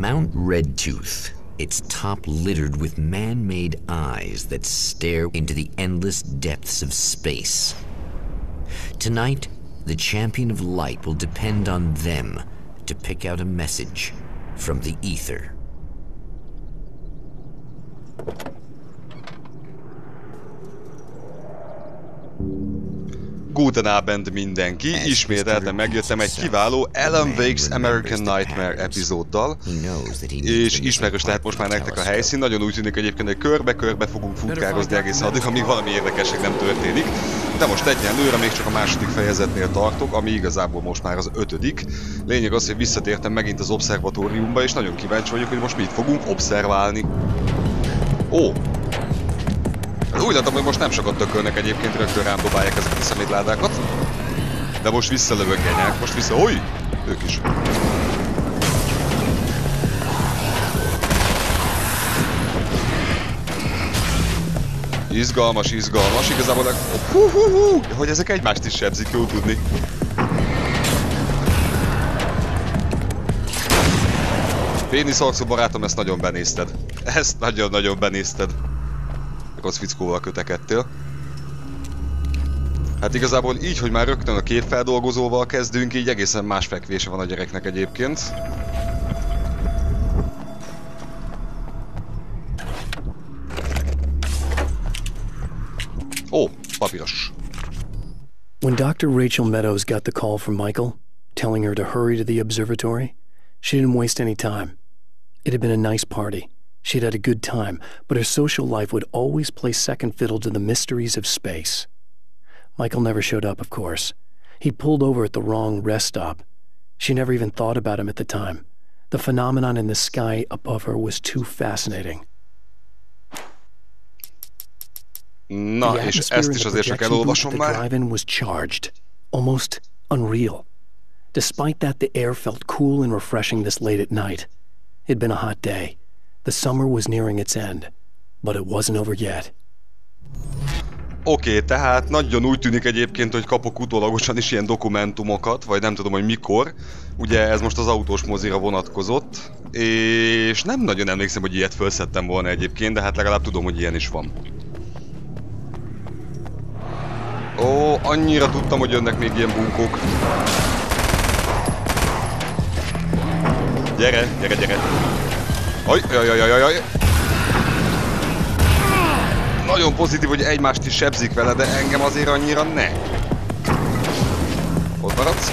Mount Redtooth. Its top littered with man-made eyes that stare into the endless depths of space. Tonight, the champion of light will depend on them to pick out a message from the ether. Guten Abend mindenki, ismételten megjöttem egy kiváló Alan Wake's American Nightmare epizóddal, és ismerős lehet most már nektek a helyszín, nagyon úgy tűnik egyébként, hogy körbe-körbe fogunk futkározni egészen addig, amíg valami érdekesség nem történik, de most egyenlőre még csak a második fejezetnél tartok, ami igazából most már az 5. Lényeg az, hogy visszatértem megint az obszervatóriumba, és nagyon kíváncsi vagyok, hogy most mit fogunk obszerválni. Ó! Úgy látom, hogy most nem sokat tökölnek egyébként, rögtön rám dobálják ezeket a szemétládákat. De most visszalövök genyák, most vissza... Oly! Ők is. Izgalmas, izgalmas, igazából... Hogy ezek egymást is sebzik, jó tudni. Péniszarcú barátom, ezt nagyon benézted. Ezt nagyon-nagyon benézted. Rossz fickóval kötekedtél. Hát igazából így, hogy már rögtön a képfeldolgozóval kezdünk, így egészen más fekvése van a gyereknek egyébként. Ó, papíros. When Dr. Rachel Meadows got the call from Michael, telling her to hurry to the observatory, she didn't waste any time. It had been a nice party. She'd had a good time, but her social life would always play second fiddle to the mysteries of space. Michael never showed up, of course. He pulled over at the wrong rest stop. She never even thought about him at the time. The phenomenon in the sky above her was too fascinating. Na, és ezt is azért csak elolvasom már. The drive-in was charged, almost unreal. Despite that, the air felt cool and refreshing this late at night. It'd been a hot day. The summer was nearing its end, but it wasn't over yet. Oké, tehát nagyon úgy tűnik egyébként, hogy kapok utólagosan is ilyen dokumentumokat, vagy nem tudom, hogy mikor. Ugye ez most az autós mozira vonatkozott, és nem nagyon emlékszem, hogy ilyet felszettem volna egyébként, de hát legalább tudom, hogy ilyen is van. Ó, annyira tudtam, hogy jönnek még ilyen bunkók. Gyere, gyere, gyere! Ajjajajajajaj! Nagyon pozitív, hogy egymást is sebzik vele, de engem azért annyira ne. Ott maradsz?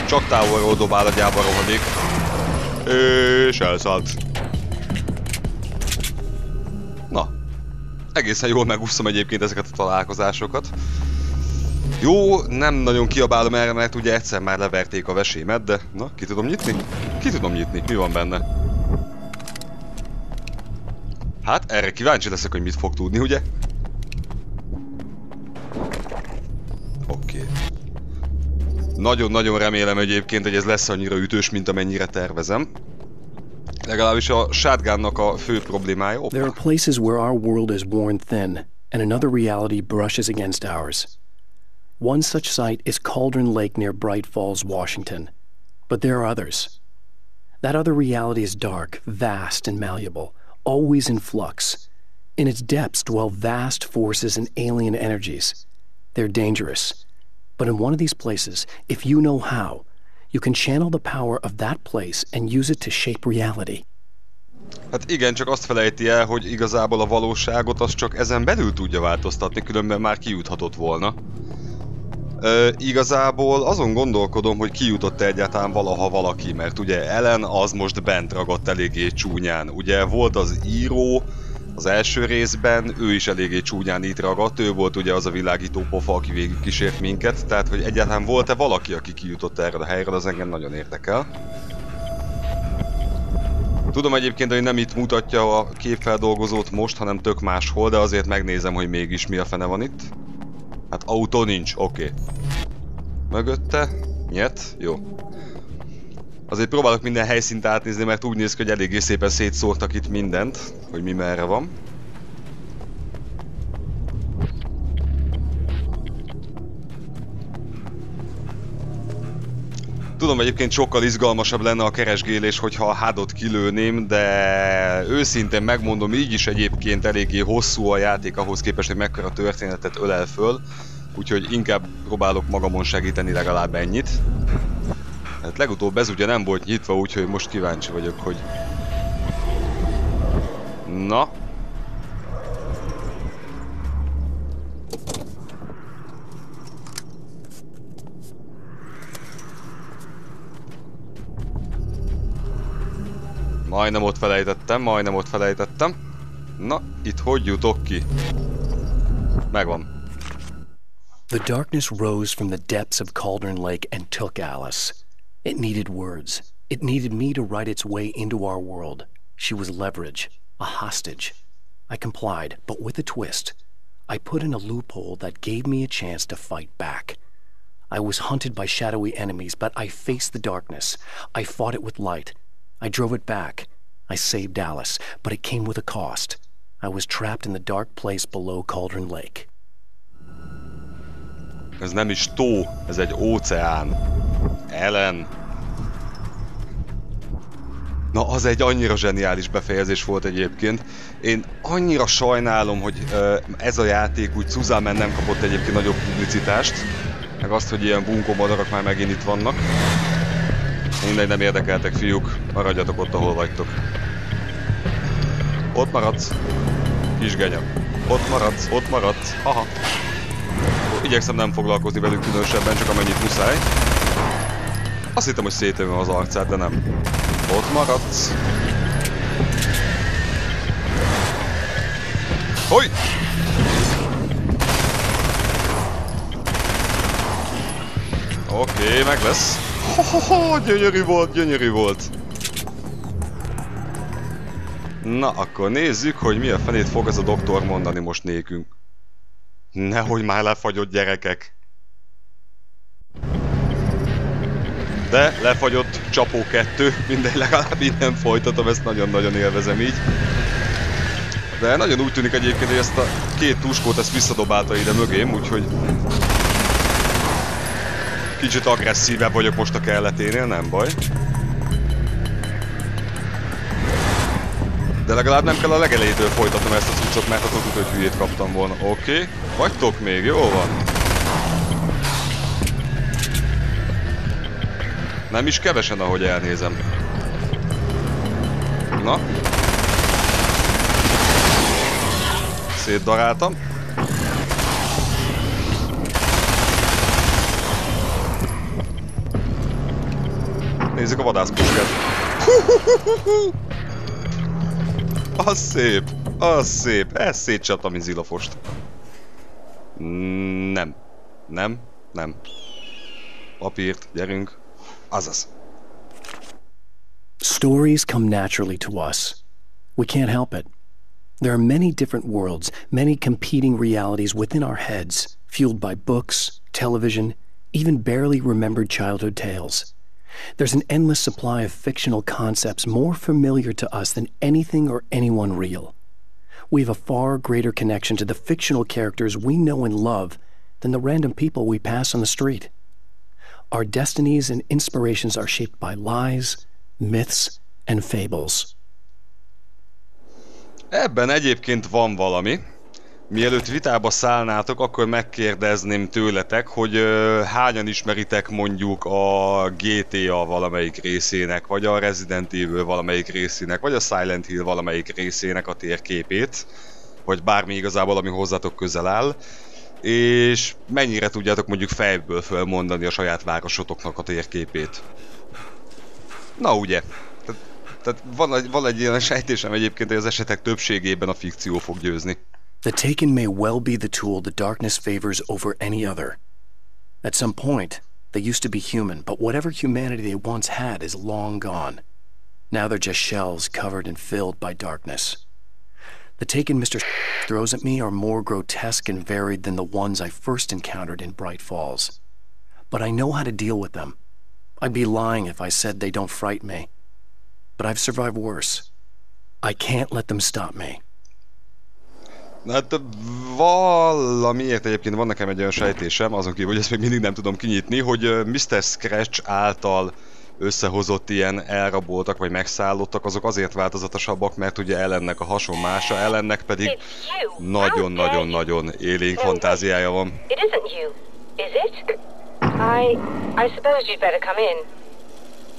Csak távolról dobál a gyáva rohadék. És elszállt. Na. Egészen jól megúszom egyébként ezeket a találkozásokat. Jó, nem nagyon kiabálom erre, mert ugye egyszer már leverték a vesémet, de... Na, ki tudom nyitni? Ki tudom nyitni? Mi van benne? Hát, erre kíváncsi leszek, hogy mit fog tudni, ugye? Oké. Nagyon-nagyon remélem egyébként, hogy ez lesz annyira ütős, mint amennyire tervezem. Legalábbis a shotgunnak a fő problémája. Opa. There are places where our world is worn thin, and another reality brushes against ours. One such site is Cauldron Lake near Bright Falls, Washington. But there are others. That other reality is dark, vast, and malleable, always in flux. In its depths dwell vast forces and alien energies. They're dangerous. But in one of these places, if you know how, you can channel the power of that place and use it to shape reality. Hát igen, csak azt felejti el, hogy igazából a valóságot az csak ezen belül tudja változtatni, különben már kijuthatott volna. Igazából azon gondolkodom, hogy kijutott egyáltalán valaha valaki, mert ugye Ellen az most bent ragadt eléggé csúnyán. Ugye volt az író az első részben, ő is eléggé csúnyán itt ragadt, ő volt ugye az a világító pofa, aki végig kísért minket, tehát hogy egyáltalán volt-e valaki, aki kijutott erre a helyre, az engem nagyon érdekel. Tudom egyébként, hogy nem itt mutatja a képfeldolgozót most, hanem tök máshol, de azért megnézem, hogy mégis mi a fene van itt. Hát autó nincs, oké. Mögötte? Nyet? Jó. Azért próbálok minden helyszínt átnézni, mert úgy néz ki, hogy eléggé szépen szétszórtak itt mindent, hogy mi merre van. Tudom, egyébként sokkal izgalmasabb lenne a keresgélés, hogyha a HUD-ot kilőném, de őszintén megmondom, így is egyébként eléggé hosszú a játék ahhoz képest, hogy mekkora történetet ölel föl. Úgyhogy inkább próbálok magamon segíteni legalább ennyit. Hát legutóbb ez ugye nem volt nyitva, úgyhogy most kíváncsi vagyok, hogy... Na. Majdnem ott felejtettem, majdnem ott felejtettem. Na, itt hogy jutok ki? Megvan. The darkness rose from the depths of Cauldron Lake and took Alice. It needed words. It needed me to write its way into our world. She was leverage, a hostage. I complied, but with a twist. I put in a loophole that gave me a chance to fight back. I was hunted by shadowy enemies, but I faced the darkness. I fought it with light. I drove it back. I saved Alice, but it came with a cost. I was trapped in the dark place below Cauldron Lake. Ez nem is tó, ez egy óceán. Ellen. Na, az egy annyira zseniális befejezés volt egyébként. Én annyira sajnálom, hogy ez a játék úgy Suzamen nem kapott egyébként nagyobb publicitást. Meg azt, hogy ilyen bunkó madarak már megint itt vannak. Mindegy, nem érdekeltek, fiúk. Maradjatok ott, ahol vagytok. Ott maradsz. Kisgenya. Ott maradsz, ott maradsz. Haha. Igyekszem nem foglalkozni velük különösebben, csak amennyit muszáj. Azt hittem, hogy szétövöm az arcát, de nem. Ott maradsz. Hogy! Oké, meg lesz. Gyönyörű volt, gyönyörű volt. Na, akkor nézzük, hogy mi a fenét fog ez a doktor mondani most nékünk. Nehogy már lefagyott, gyerekek. De lefagyott csapó 2, mindegy, legalább innen folytatom, ezt nagyon-nagyon élvezem így. De nagyon úgy tűnik egyébként, hogy ezt a két tuskót ezt visszadobálta ide mögém, úgyhogy... Kicsit agresszívebb vagyok most a kelleténél, nem baj. De legalább nem kell a legelejétől folytatnom ezt a cuccot, mert attól tudod, hogy hülyét kaptam volna. Oké. Vagytok még? Jó van. Nem is kevesen, ahogy elnézem. Na. Szétdaráltam. Nézzük a vadászpuskát. Az szép, az szép. Ez szétcsaptam izilafost. Nem. Nem, nem. Papírt, gyerünk. Azaz. Stories come naturally to us. We can't help it. There are many different worlds, many competing realities within our heads, fueled by books, television, even barely remembered childhood tales. There's an endless supply of fictional concepts more familiar to us than anything or anyone real. We have a far greater connection to the fictional characters we know and love than the random people we pass on the street. Our destinies and inspirations are shaped by lies, myths, and fables. Ebben egyébként van valami. Mielőtt vitába szállnátok, akkor megkérdezném tőletek, hogy hányan ismeritek mondjuk a GTA valamelyik részének, vagy a Resident Evil valamelyik részének, vagy a Silent Hill valamelyik részének a térképét, vagy bármi igazából, ami hozzátok közel áll, és mennyire tudjátok mondjuk fejből fölmondani a saját városotoknak a térképét. Na ugye? Tehát van egy ilyen sejtésem egyébként, hogy az esetek többségében a fikció fog győzni. The Taken may well be the tool the darkness favors over any other. At some point, they used to be human, but whatever humanity they once had is long gone. Now they're just shells covered and filled by darkness. The Taken Mr. throws at me are more grotesque and varied than the ones I first encountered in Bright Falls. But I know how to deal with them. I'd be lying if I said they don't frighten me. But I've survived worse. I can't let them stop me. Hát valamiért egyébként van nekem egy olyan sejtésem, azon kívül, hogy ezt még mindig nem tudom kinyitni, hogy Mr. Scratch által összehozott ilyen elraboltak vagy megszállottak, azok azért változatosabbak, mert ugye Ellennek a hasonmása, Ellennek pedig nagyon-nagyon-nagyon élénk fantáziája van. I suppose you'd better come in.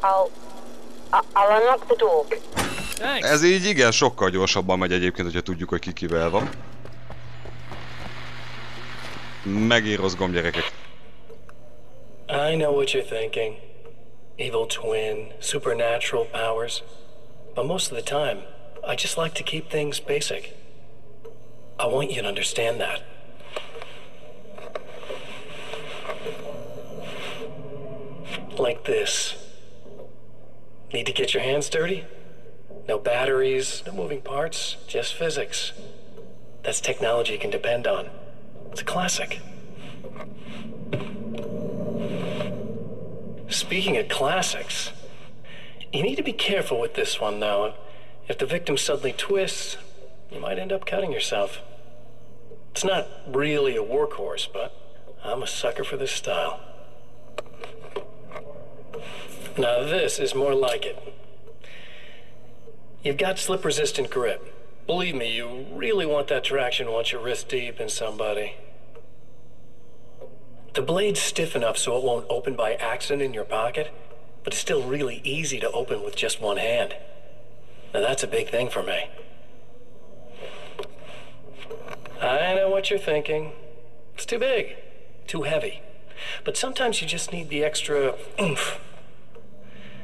I'll unlock the door. Ez így igen, sokkal gyorsabban megy egyébként, hogyha tudjuk, hogy ki kivel van. Megírozgom, gyerekek. I know what you're thinking. Evil twin, supernatural powers. But most of the time, I just like to keep things basic. I want you to understand that. Like this. Need to get your hands dirty? No batteries, no moving parts, just physics. That's technology you can depend on. It's a classic. Speaking of classics, you need to be careful with this one, though. If the victim suddenly twists, you might end up cutting yourself. It's not really a workhorse, but I'm a sucker for this style. Now this is more like it. You've got slip-resistant grip. Believe me, you really want that traction once you're wrist deep in somebody. The blade's stiff enough so it won't open by accident in your pocket, but it's still really easy to open with just one hand. Now that's a big thing for me. I know what you're thinking. It's too big, too heavy. But sometimes you just need the extra oomph.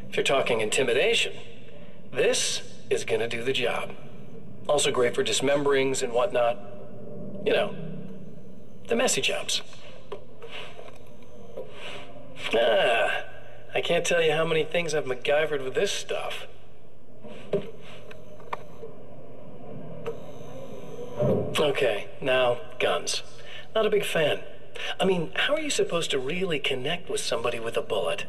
If you're talking intimidation, this is gonna do the job. Also great for dismemberings and whatnot. You know, the messy jobs. I can't tell you how many things I've MacGyvered with this stuff. Okay, now, guns. Not a big fan. I mean, how are you supposed to really connect with somebody with a bullet?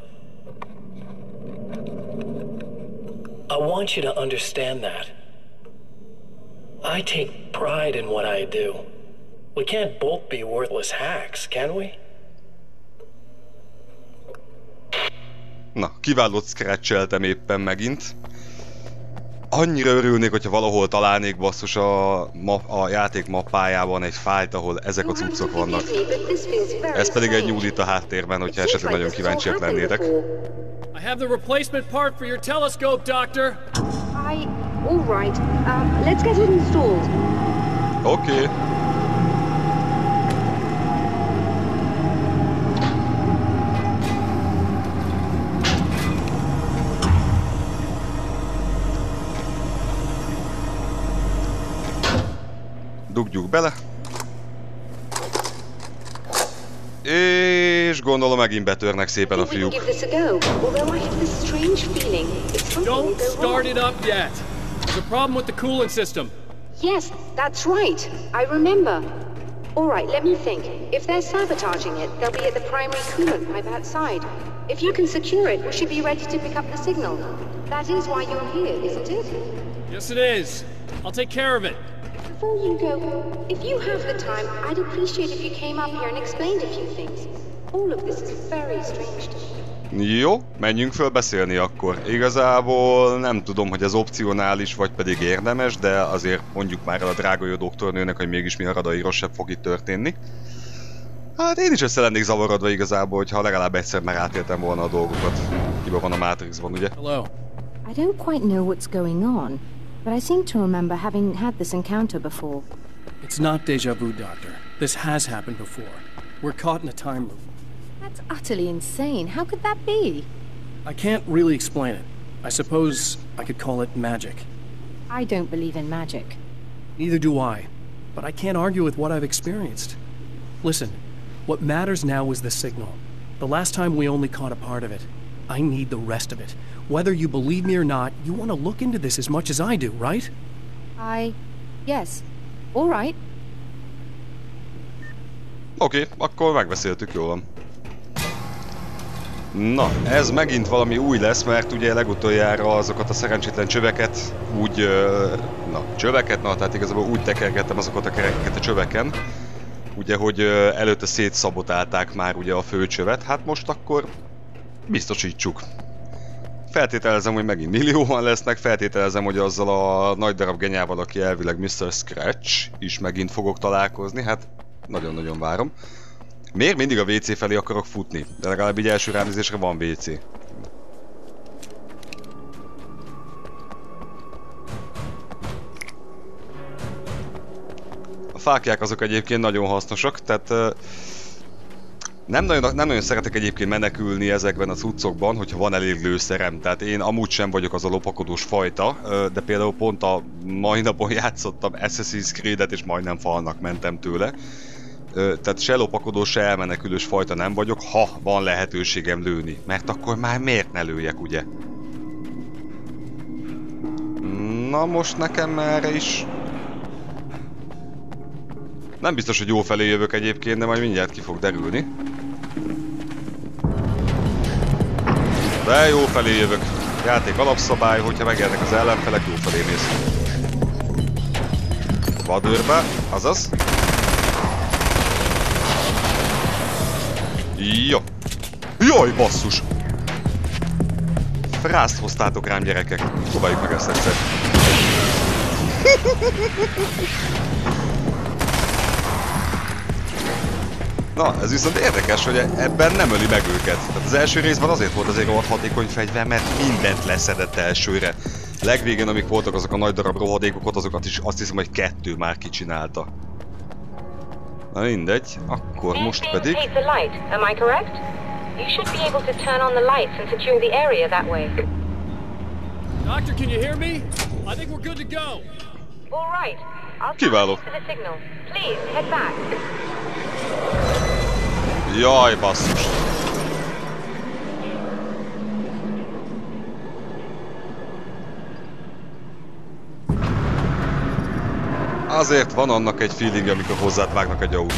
I want you to understand that. I take pride in what I do. We can't both be worthless hacks, can we? Na, kiválót scratcheltem éppen megint. Annyira örülnék, hogyha valahol találnék basszus a játék mappájában egy fájlt, ahol ezek a cuccok vannak. Ez pedig egy nyúl a háttérben, hogyha esetleg nagyon kíváncsiak lennétek. I have the replacement part for your telescope, Doctor. All right. Let's get it installed. Oké. Dugjuk bele. És gondolom megint betörnek szépen a fiúk. Don't start it up yet. There's a problem with the coolant system. Yes, that's right. I remember. All right, let me think. If they're sabotaging it, they'll be at the primary coolant pipe outside. If you can secure it, we should be ready to pick up the signal. That is why you're here, isn't it? Yes, it is. I'll take care of it. Before you go, if you have the time, I'd appreciate if you came up here and explained a few things. All of this is very strange to me. Jó, menjünk föl beszélni akkor. Igazából nem tudom, hogy ez opcionális, vagy pedig érdemes, de azért mondjuk már el a drága jó doktornőnek, hogy mégis mi a radai rosszabb fog itt történni. Hát én is össze lennék zavarodva igazából, hogyha legalább egyszer már átéltem volna a dolgokat. Hiba van a Matrixban, ugye? Hello. I don't quite know what's going on, but I seem to remember having had this encounter before. It's not déjà vu, Doctor. This has happened before. We're caught in a time loop. That's utterly insane. How could that be? I can't really explain it. I suppose I could call it magic. I don't believe in magic. Neither do I. But I can't argue with what I've experienced. Listen, what matters now is the signal. The last time we only caught a part of it. I need the rest of it. Whether you believe me or not, you want to look into this as much as I do, right? Yes. All right. Oké, akkor megbeszéltük, jól van. Na, ez megint valami új lesz, mert ugye legutoljára azokat a szerencsétlen csöveket úgy... tehát igazából úgy tekergettem azokat a kerekeket a csöveken, ugye, hogy előtte szétszabotálták már ugye a főcsövet, hát most akkor biztosítsuk. Feltételezem, hogy megint millióan lesznek, feltételezem, hogy azzal a nagy darab genyával, aki elvileg Mr. Scratch is megint fogok találkozni, hát nagyon-nagyon várom. Miért mindig a WC felé akarok futni? De legalább így első ránézésre van WC. A fáklyák azok egyébként nagyon hasznosak, tehát nem nagyon szeretek egyébként menekülni ezekben a cuccokban, hogyha van elég lőszerem. Tehát én amúgy sem vagyok az a lopakodós fajta, de például pont a mai napon játszottam Assassin's Creed-et és majdnem falnak mentem tőle. Tehát se lopakodó, se elmenekülős fajta nem vagyok, ha van lehetőségem lőni. Mert akkor már miért ne lőjek, ugye? Na most nekem erre is... Nem biztos, hogy jó felé jövök egyébként, de majd mindjárt ki fog derülni. De jó felé jövök. Játék alapszabály, hogyha megjelennek az ellenfelek, jó felé mész. Vadőrbe, azaz. Jó. Jaj, basszus! Frászt hoztátok rám, gyerekek. Próbáljuk meg ezt egyszer. Na, ez viszont érdekes, hogy ebben nem öli meg őket. Tehát az első részben azért volt azért rohadt hatékony fegyver, mert mindent leszedett elsőre. Legvégén, amik voltak azok a nagy darab rohadékokat, azokat is azt hiszem, hogy 2 már kicsinálta. Na mindegy, akkor most pedig... Doctor, can you hear me? I think we're good to go. All right. Kiváló. Please, head back. Jaj, basszus. Azért van annak egy feeling, amikor hozzád vágnak egy autót.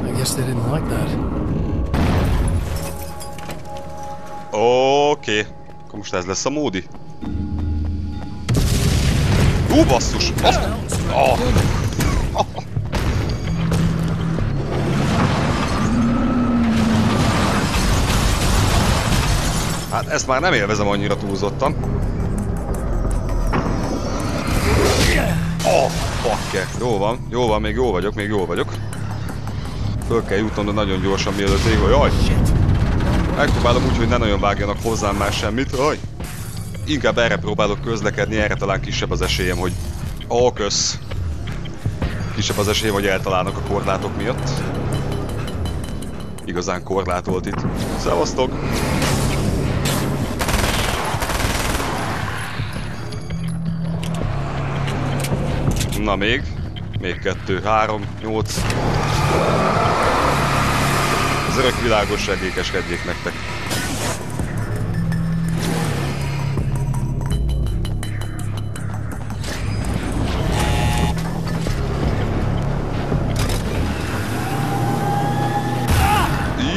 I guess they didn't like that. Oké. Akkor most ez lesz a módi. Basszus! Azt... Oh. Hát ezt már nem élvezem annyira túlzottan. Oh, fucker. Jó van, még jól vagyok. Föl kell jutnom, de nagyon gyorsan mielőtt ég. Jaj! Megpróbálom úgy, hogy ne nagyon vágjanak hozzám már semmit. Jaj! Inkább erre próbálok közlekedni, erre talán kisebb az esélyem, hogy... Ó, kösz! Kisebb az esélyem, hogy eltalálnak a korlátok miatt. Igazán korlátolt itt. Szevasztok! Na még 2, 3, 8. Az örök világosság ékeskedjék nektek.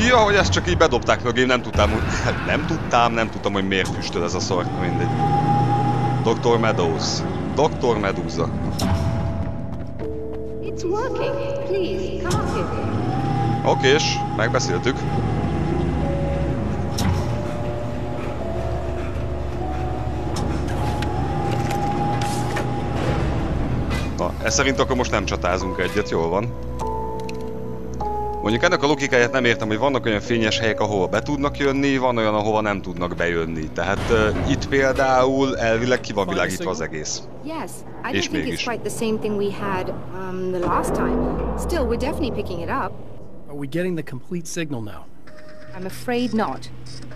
Ja, hogy ezt csak így bedobták mögé, nem tudtam, hogy miért füstöl ez a szar, mindegy. Dr. Meadows. Dr. Medusa. It's working. Please, come up here. Okés, megbeszéltük. Na, ez szerint akkor most nem csatázunk egyet, jól van. Mondjuk ennek a logikáját nem értem, hogy vannak olyan fényes helyek, ahova be tudnak jönni, van olyan, ahova nem tudnak bejönni. Tehát itt például elvileg ki van világítva az egész. Yes, I don't think it's quite the same thing we had the last time. Still, we're definitely picking it up. Are we getting the complete signal now? I'm afraid not.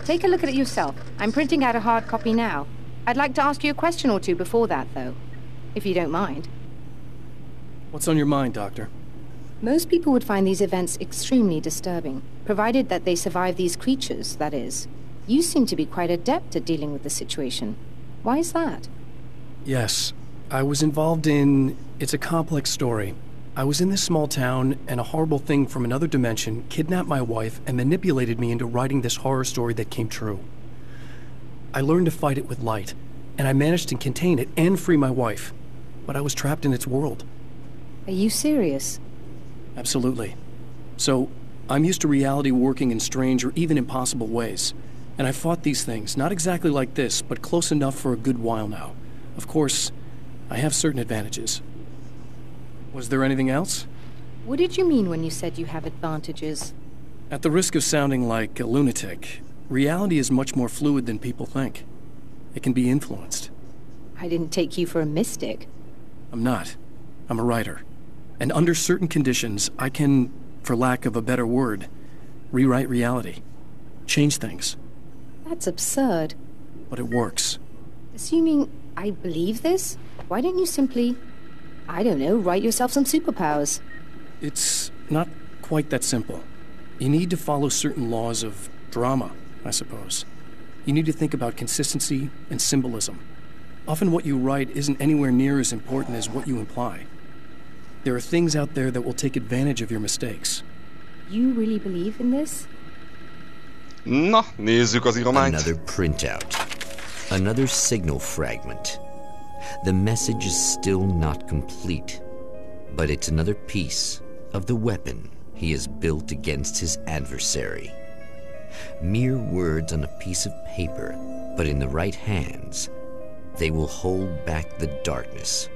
Take a look at it yourself. I'm printing out a hard copy now. I'd like to ask you a question or two before that, though, if you don't mind. What's on your mind, Doctor? Most people would find these events extremely disturbing, provided that they survive these creatures, that is. You seem to be quite adept at dealing with the situation. Why is that? Yes, I was involved in... It's a complex story. I was in this small town, and a horrible thing from another dimension kidnapped my wife and manipulated me into writing this horror story that came true. I learned to fight it with light, and I managed to contain it and free my wife. But I was trapped in its world. Are you serious? Absolutely. So, I'm used to reality working in strange or even impossible ways. And I fought these things, not exactly like this, but close enough for a good while now. Of course, I have certain advantages. Was there anything else? What did you mean when you said you have advantages? At the risk of sounding like a lunatic, reality is much more fluid than people think. It can be influenced. I didn't take you for a mystic. I'm not. I'm a writer. And under certain conditions, I can, for lack of a better word, rewrite reality. Change things. That's absurd. But it works. Assuming I believe this, why don't you simply, I don't know, write yourself some superpowers? It's not quite that simple. You need to follow certain laws of drama, I suppose. You need to think about consistency and symbolism. Often what you write isn't anywhere near as important as what you imply. There are things out there that will take advantage of your mistakes. You really believe in this? Na, nézzük az írományt. Another printout. Another signal fragment. The message is still not complete, but it's another piece of the weapon he has built against his adversary. Mere words on a piece of paper, but in the right hands, they will hold back the darkness